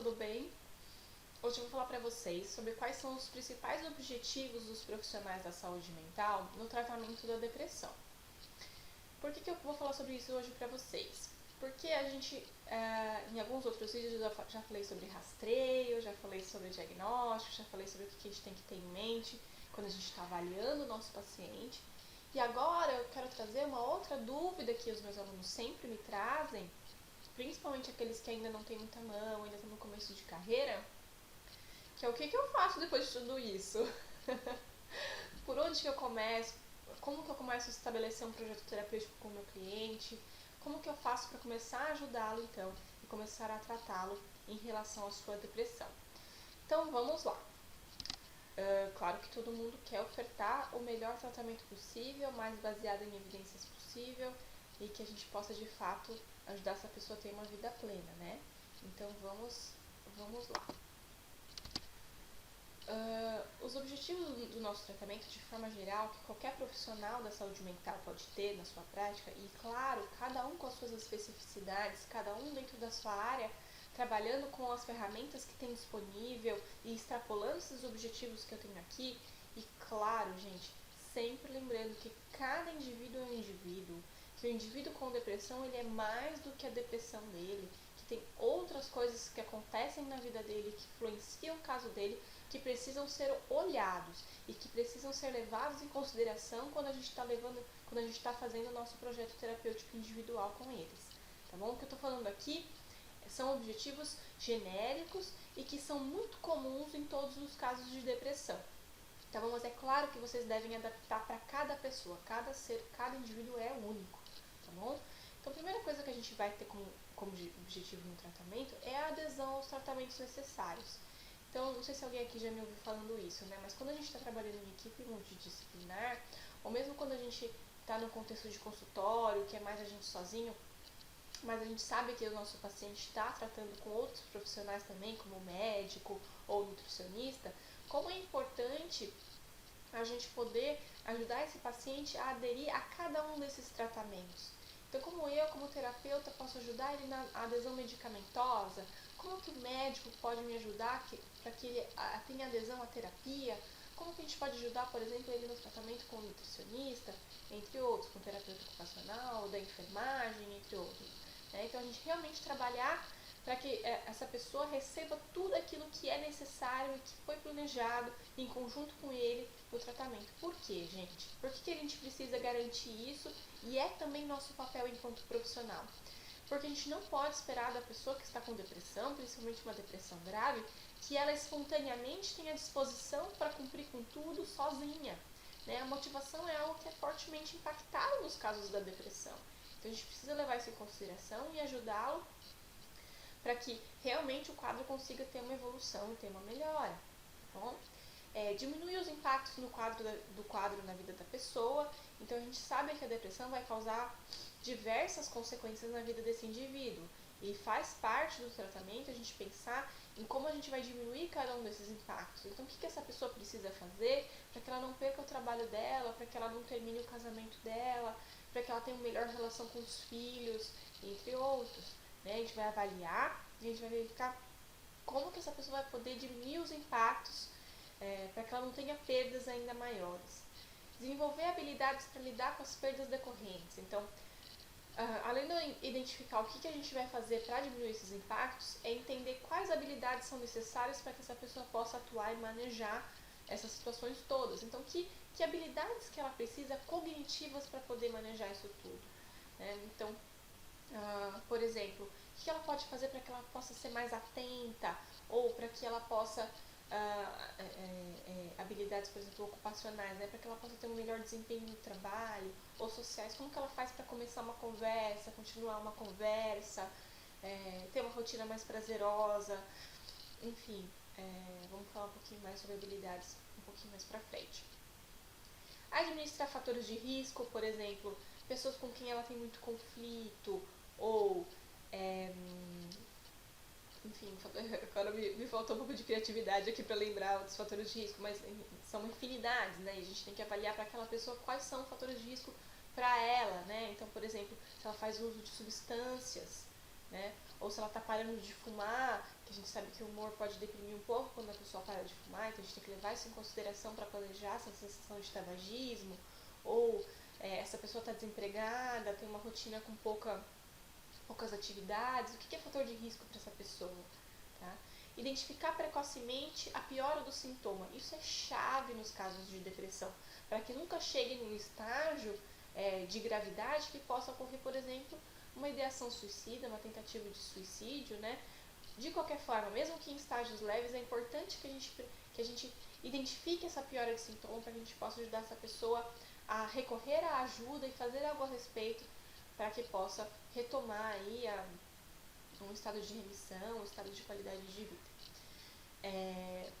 tudo bem? Hoje eu vou falar para vocês sobre quais são os principais objetivos dos profissionais da saúde mental no tratamento da depressão. Por que eu vou falar sobre isso hoje para vocês? Porque a gente, em alguns outros vídeos, eu já falei sobre rastreio, já falei sobre diagnóstico, já falei sobre o que a gente tem que ter em mente quando a gente está avaliando o nosso paciente. E agora eu quero trazer uma outra dúvida que os meus alunos sempre me trazem, principalmente aqueles que ainda não têm muita mão, ainda estão no começo de carreira, que é o que eu faço depois de tudo isso? Por onde que eu começo? Como que eu começo a estabelecer um projeto terapêutico com o meu cliente? Como que eu faço para começar a ajudá-lo, então, e começar a tratá-lo em relação à sua depressão? Então, vamos lá. Claro que todo mundo quer ofertar o melhor tratamento possível, mais baseado em evidências possível, e que a gente possa, de fato, ajudar essa pessoa a ter uma vida plena, né? Então, vamos lá. Os objetivos do nosso tratamento, de forma geral, que qualquer profissional da saúde mental pode ter na sua prática, e claro, cada um com as suas especificidades, cada um dentro da sua área, trabalhando com as ferramentas que tem disponível e extrapolando esses objetivos que eu tenho aqui, e claro, gente, sempre lembrando que cada indivíduo é um indivíduo, que o indivíduo com depressão ele é mais do que a depressão dele, que tem outras coisas que acontecem na vida dele, que influenciam o caso dele, que precisam ser olhados e que precisam ser levados em consideração quando a gente está fazendo o nosso projeto terapêutico individual com eles, tá bom? O que eu estou falando aqui são objetivos genéricos e que são muito comuns em todos os casos de depressão, tá bom? Mas é claro que vocês devem adaptar para cada pessoa, cada ser, cada indivíduo é único, tá bom? Então, a primeira coisa que a gente vai ter como objetivo no tratamento é a adesão aos tratamentos necessários. Então, não sei se alguém aqui já me ouviu falando isso, né? Mas quando a gente está trabalhando em equipe multidisciplinar, ou mesmo quando a gente está no contexto de consultório, que é mais a gente sozinho, mas a gente sabe que o nosso paciente está tratando com outros profissionais também, como médico ou nutricionista, como é importante a gente poder ajudar esse paciente a aderir a cada um desses tratamentos. Então, como eu, como terapeuta, posso ajudar ele na adesão medicamentosa? Como que o médico pode me ajudar para que ele tenha adesão à terapia? Como que a gente pode ajudar, por exemplo, ele no tratamento com o nutricionista, entre outros, com o terapeuta ocupacional, da enfermagem, entre outros. Então, a gente realmente trabalhar para que essa pessoa receba tudo aquilo que é necessário e que foi planejado em conjunto com ele no tratamento. Por quê, gente? Por que a gente precisa garantir isso e é também nosso papel enquanto profissional? Porque a gente não pode esperar da pessoa que está com depressão, principalmente uma depressão grave, que ela espontaneamente tenha disposição para cumprir com tudo sozinha. A motivação é algo que é fortemente impactado nos casos da depressão. Então a gente precisa levar isso em consideração e ajudá-lo para que realmente o quadro consiga ter uma evolução e ter uma melhora. Tá bom? Diminuir os impactos do quadro na vida da pessoa. Então a gente sabe que a depressão vai causar diversas consequências na vida desse indivíduo. E faz parte do tratamento a gente pensar em como a gente vai diminuir cada um desses impactos. Então o que essa pessoa precisa fazer para que ela não perca o trabalho dela, para que ela não termine o casamento dela, para que ela tenha uma melhor relação com os filhos, entre outros. A gente vai avaliar e a gente vai verificar como que essa pessoa vai poder diminuir os impactos para que ela não tenha perdas ainda maiores. Desenvolver habilidades para lidar com as perdas decorrentes. Então, além de identificar o que a gente vai fazer para diminuir esses impactos, é entender quais habilidades são necessárias para que essa pessoa possa atuar e manejar essas situações todas. Então, que habilidades que ela precisa cognitivas para poder manejar isso tudo. Então, por exemplo, o que ela pode fazer para que ela possa ser mais atenta ou para que ela possa habilidades, por exemplo, ocupacionais, para que ela possa ter um melhor desempenho no trabalho, ou sociais, como que ela faz para começar uma conversa, continuar uma conversa, ter uma rotina mais prazerosa, enfim, vamos falar um pouquinho mais sobre habilidades um pouquinho mais para frente. Administrar fatores de risco, por exemplo, pessoas com quem ela tem muito conflito, ou enfim, agora me faltou um pouco de criatividade aqui para lembrar os fatores de risco, mas são infinidades, e a gente tem que avaliar para aquela pessoa quais são os fatores de risco para ela, Então, por exemplo, se ela faz uso de substâncias, ou se ela está parando de fumar, que a gente sabe que o humor pode deprimir um pouco quando a pessoa para de fumar, então a gente tem que levar isso em consideração para planejar essa sensação de tabagismo, ou essa pessoa está desempregada, tem uma rotina com poucas atividades, o que é fator de risco para essa pessoa, tá? Identificar precocemente a piora do sintoma, isso é chave nos casos de depressão, para que nunca chegue num estágio de gravidade que possa ocorrer, por exemplo, uma ideação suicida, uma tentativa de suicídio, né? De qualquer forma, mesmo que em estágios leves, é importante que a gente identifique essa piora de sintoma para que a gente possa ajudar essa pessoa a recorrer à ajuda e fazer algo a respeito para que possa retomar aí um estado de remissão, um estado de qualidade de vida.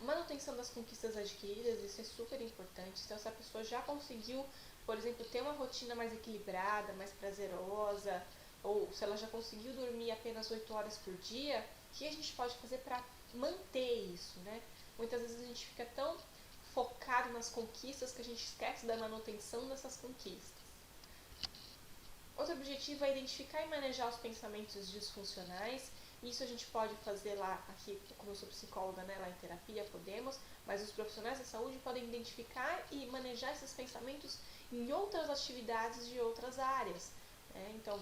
Manutenção das conquistas adquiridas, isso é super importante. Então, se a pessoa já conseguiu, por exemplo, ter uma rotina mais equilibrada, mais prazerosa, ou se ela já conseguiu dormir apenas 8 horas por dia, o que a gente pode fazer para manter isso, né? Muitas vezes a gente fica tão focado nas conquistas que a gente esquece da manutenção dessas conquistas. Outro objetivo é identificar e manejar os pensamentos disfuncionais. Isso a gente pode fazer lá, aqui, como eu sou psicóloga, né, lá em terapia, podemos, mas os profissionais da saúde podem identificar e manejar esses pensamentos em outras atividades de outras áreas, né? Então,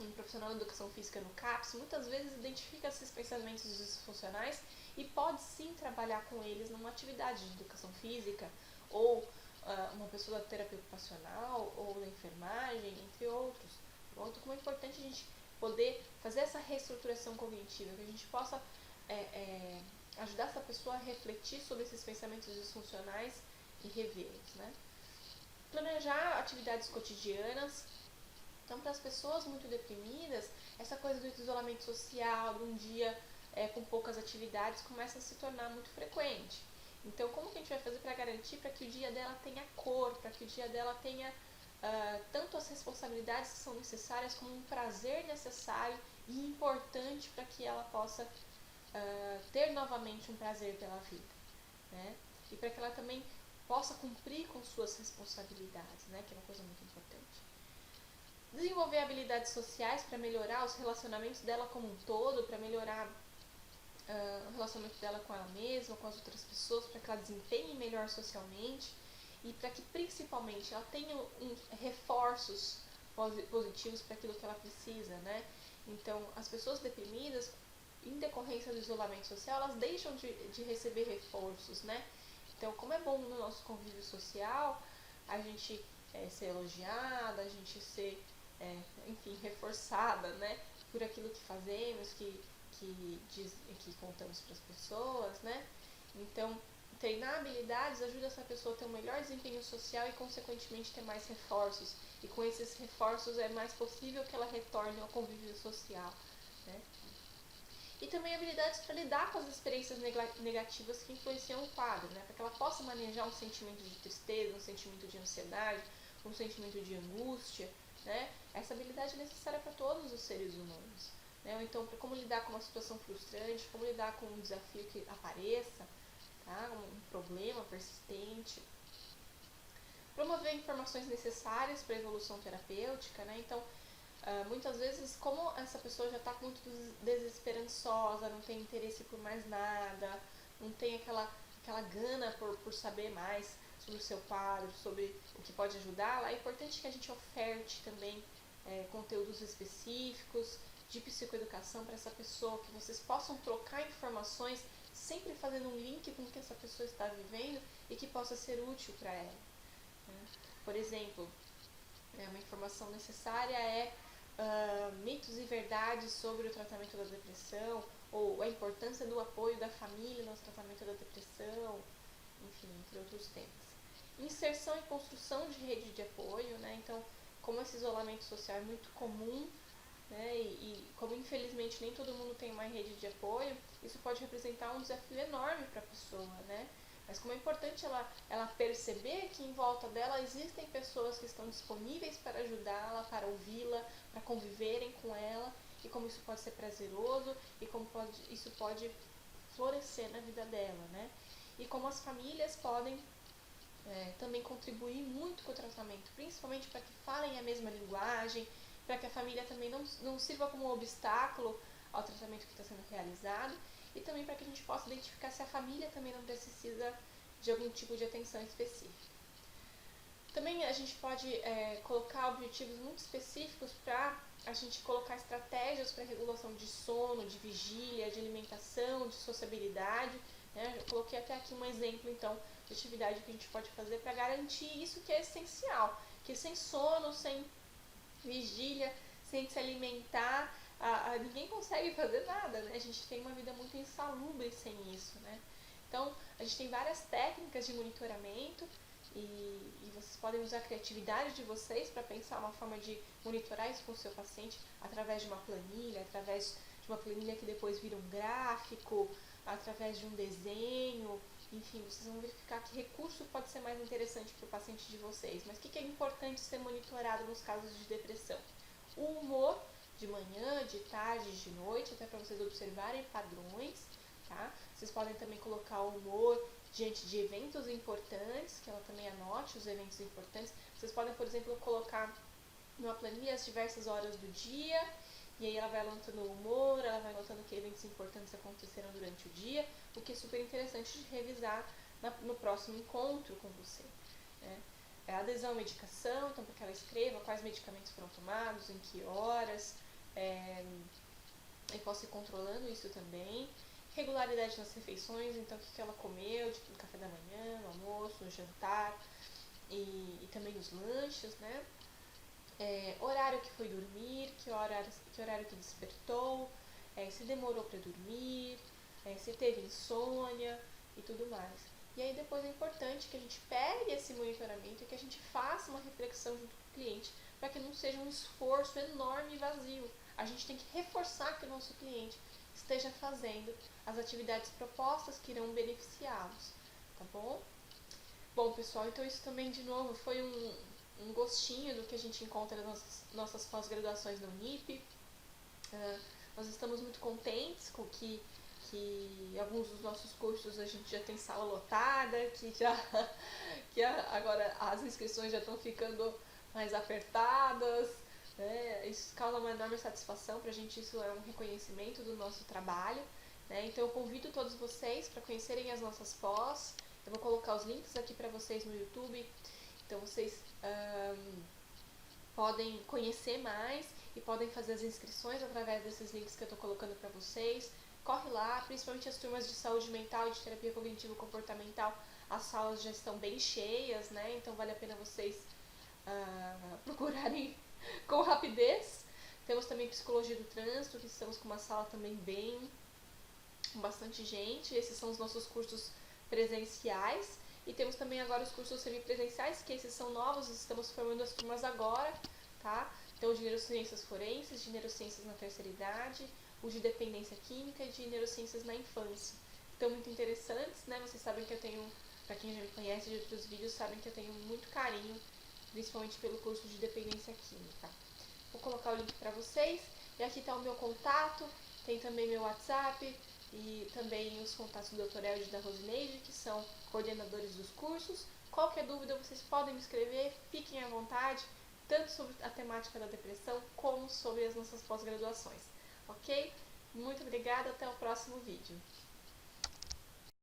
um profissional de educação física no CAPS muitas vezes identifica esses pensamentos disfuncionais e pode sim trabalhar com eles numa atividade de educação física, ou uma pessoa da terapia ocupacional, ou da enfermagem, entre outros. Então, como é importante a gente poder fazer essa reestruturação cognitiva, que a gente possa ajudar essa pessoa a refletir sobre esses pensamentos disfuncionais e revê-los, né? Planejar atividades cotidianas. Então, para as pessoas muito deprimidas, essa coisa do isolamento social, de um dia com poucas atividades, começa a se tornar muito frequente. Então, como que a gente vai fazer para garantir para que o dia dela tenha cor, para que o dia dela tenha tanto as responsabilidades que são necessárias, como um prazer necessário e importante para que ela possa ter novamente um prazer pela vida, né? E para que ela também possa cumprir com suas responsabilidades, né? Que é uma coisa muito importante. Desenvolver habilidades sociais para melhorar os relacionamentos dela como um todo, para melhorar o relacionamento dela com ela mesma, com as outras pessoas, para que ela desempenhe melhor socialmente e para que principalmente ela tenha reforços positivos para aquilo que ela precisa, né? Então, as pessoas deprimidas, em decorrência do isolamento social, elas deixam de receber reforços, né? Então, como é bom no nosso convívio social a gente ser elogiada, a gente ser, enfim, reforçada, né? Por aquilo que fazemos, que contamos para as pessoas, né? Então, treinar habilidades ajuda essa pessoa a ter um melhor desempenho social e, consequentemente, ter mais reforços. E com esses reforços é mais possível que ela retorne ao convívio social, né? E também habilidades para lidar com as experiências negativas que influenciam o quadro, né? Para que ela possa manejar um sentimento de tristeza, um sentimento de ansiedade, um sentimento de angústia, né? Essa habilidade é necessária para todos os seres humanos, né? Ou então, para como lidar com uma situação frustrante, como lidar com um desafio que apareça, tá? Um problema persistente. Promover informações necessárias para a evolução terapêutica, né? Então, muitas vezes, como essa pessoa já está muito desesperançosa, não tem interesse por mais nada, não tem aquela gana por saber mais sobre o seu quadro, sobre o que pode ajudá-la, é importante que a gente oferte também conteúdos específicos de psicoeducação para essa pessoa, que vocês possam trocar informações, sempre fazendo um link com o que essa pessoa está vivendo e que possa ser útil para ela, né? Por exemplo, uma informação necessária mitos e verdades sobre o tratamento da depressão, ou a importância do apoio da família no tratamento da depressão, enfim, entre outros temas. Inserção e construção de rede de apoio, né? Então, como esse isolamento social é muito comum, né? E como infelizmente nem todo mundo tem uma rede de apoio, isso pode representar um desafio enorme para a pessoa, né? Mas como é importante ela perceber que em volta dela existem pessoas que estão disponíveis para ajudá-la, para ouvi-la, para conviverem com ela, e como isso pode ser prazeroso e como isso pode florescer na vida dela, né? E como as famílias podem também contribuir muito com o tratamento, principalmente para que falem a mesma linguagem, para que a família também não sirva como um obstáculo ao tratamento que está sendo realizado e também para que a gente possa identificar se a família também não precisa de algum tipo de atenção específica. Também a gente pode colocar objetivos muito específicos para a gente colocar estratégias para regulação de sono, de vigília, de alimentação, de sociabilidade. Né? Eu coloquei até aqui um exemplo, então, de atividade que a gente pode fazer para garantir isso que é essencial, que sem sono, sem vigília, sem se alimentar, ninguém consegue fazer nada, né? A gente tem uma vida muito insalubre sem isso, né? Então, a gente tem várias técnicas de monitoramento e vocês podem usar a criatividade de vocês para pensar uma forma de monitorar isso com o seu paciente através de uma planilha, através de uma planilha que depois vira um gráfico, através de um desenho, enfim, vocês vão verificar que recurso pode ser mais interessante para o paciente de vocês. Mas o que é importante ser monitorado nos casos de depressão? O humor de manhã, de tarde, de noite, até para vocês observarem padrões, tá? Vocês podem também colocar o humor diante de eventos importantes, que ela também anote os eventos importantes. Vocês podem, por exemplo, colocar numa planilha as diversas horas do dia, e aí ela vai anotando o humor, ela vai anotando que eventos importantes aconteceram durante o dia, o que é super interessante de revisar no próximo encontro com você. Né? A adesão à medicação, então para que ela escreva quais medicamentos foram tomados, em que horas, e possa ir controlando isso também. Regularidade nas refeições, então o que ela comeu, tipo no café da manhã, no almoço, no jantar e também nos lanches, né? Horário que foi dormir, que horário que despertou, se demorou para dormir, se teve insônia e tudo mais. E aí depois é importante que a gente pegue esse monitoramento e que a gente faça uma reflexão junto com o cliente, para que não seja um esforço enorme e vazio. A gente tem que reforçar que o nosso cliente esteja fazendo as atividades propostas que irão beneficiá-los, tá bom? Bom, pessoal, então isso também, de novo, foi um gostinho do que a gente encontra nas nossas pós-graduações na Unip. Nós estamos muito contentes com que alguns dos nossos cursos a gente já tem sala lotada, que agora as inscrições já estão ficando mais apertadas. Isso causa uma enorme satisfação para a gente, isso é um reconhecimento do nosso trabalho. Né? Então eu convido todos vocês para conhecerem as nossas pós. Eu vou colocar os links aqui para vocês no YouTube, então vocês podem conhecer mais e podem fazer as inscrições através desses links que eu estou colocando para vocês. Corre lá, principalmente as turmas de saúde mental e de terapia cognitivo-comportamental, as salas já estão bem cheias, né? Então vale a pena vocês procurarem com rapidez. Temos também psicologia do trânsito, que estamos com uma sala também com bastante gente. Esses são os nossos cursos presenciais. E temos também agora os cursos semipresenciais, que esses são novos, estamos formando as turmas agora, tá? Então, de neurociências forenses, de neurociências na terceira idade, o de dependência química e de neurociências na infância. Então, muito interessantes, né? Vocês sabem que eu tenho, para quem já me conhece de outros vídeos, sabem que eu tenho muito carinho, principalmente pelo curso de dependência química. Vou colocar o link para vocês, e aqui está o meu contato, tem também meu WhatsApp, e também os contatos do Dr. Elde e da Rosineide, que são coordenadores dos cursos. Qualquer dúvida vocês podem me escrever, fiquem à vontade, tanto sobre a temática da depressão, como sobre as nossas pós-graduações. Ok? Muito obrigada, até o próximo vídeo.